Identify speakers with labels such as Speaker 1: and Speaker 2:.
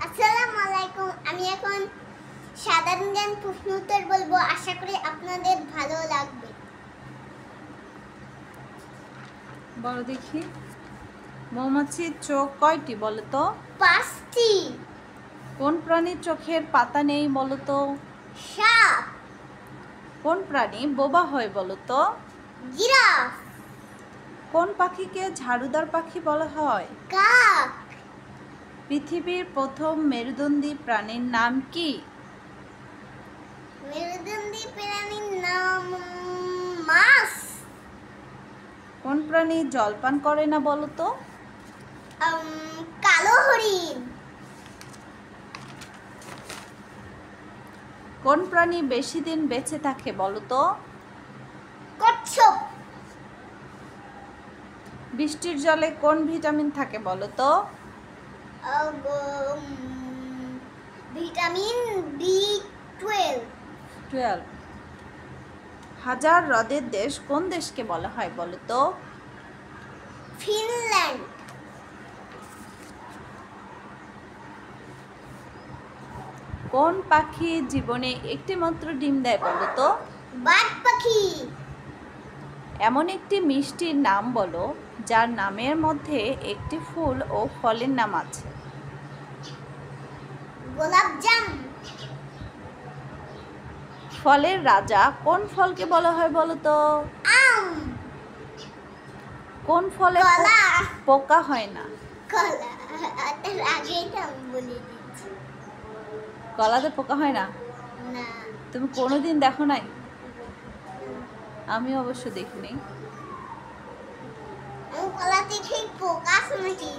Speaker 1: আসসালামু আলাইকুম। আমি এখন সাধারণ জ্ঞান প্রশ্ন উত্তর বলবো, আশা করি আপনাদের ভালো লাগবে।
Speaker 2: বলো দেখি, মৌমাছির চোখ কয়টি বলো তো?
Speaker 1: 5টি।
Speaker 2: কোন প্রাণীর চোখের পাতা নেই বলো তো?
Speaker 1: সাপ।
Speaker 2: কোন প্রাণী বোবা হয় বলো তো?
Speaker 1: জিরাফ।
Speaker 2: কোন পাখিকে ঝাড়ুদার পাখি বলা হয়?
Speaker 1: কাক।
Speaker 2: পৃথিবীর প্রথম মেরুদণ্ডী প্রাণীর নাম কি?
Speaker 1: মেরুদণ্ডী প্রাণীর নাম মাছ।
Speaker 2: কোন প্রাণী জল পান করে না বলো তো?
Speaker 1: কালো হরিণ।
Speaker 2: কোন প্রাণী বেশি দিন বেঁচে থাকে বলো তো?
Speaker 1: কচ্ছপ।
Speaker 2: বৃষ্টির জলে কোন ভিটামিন থাকে বলো তো?
Speaker 1: Vitamin B12।
Speaker 2: 12। হাজার হ্রদের দেশ কোন দেশকে বলা হয় বলো তো?
Speaker 1: ফিনল্যান্ড।
Speaker 2: কোন পাখি জীবনে একটি মাত্র ডিম দেয় বলো তো?
Speaker 1: বাঘ পাখি।
Speaker 2: এমন একটি মিষ্টির নাম বলো যার নামের মধ্যে একটি ফুল ও ফলের নাম আছে।
Speaker 1: গোলাপজাম।
Speaker 2: ফলের রাজা কোন ফলকে বলা হয় বলো তো?
Speaker 1: আম।
Speaker 2: কোন ফলে
Speaker 1: কলা।
Speaker 2: পোকা হয় না?
Speaker 1: কলা। তার আগেই তো আমি বলে দিচ্ছি।
Speaker 2: কলাতে পোকা হয় না?
Speaker 1: না।
Speaker 2: তুমি কোনোদিন দেখো নাই? আমি অবশ্য দেখিনি।
Speaker 1: আমি কলাতে খেয়ে পোকা শুনেছি।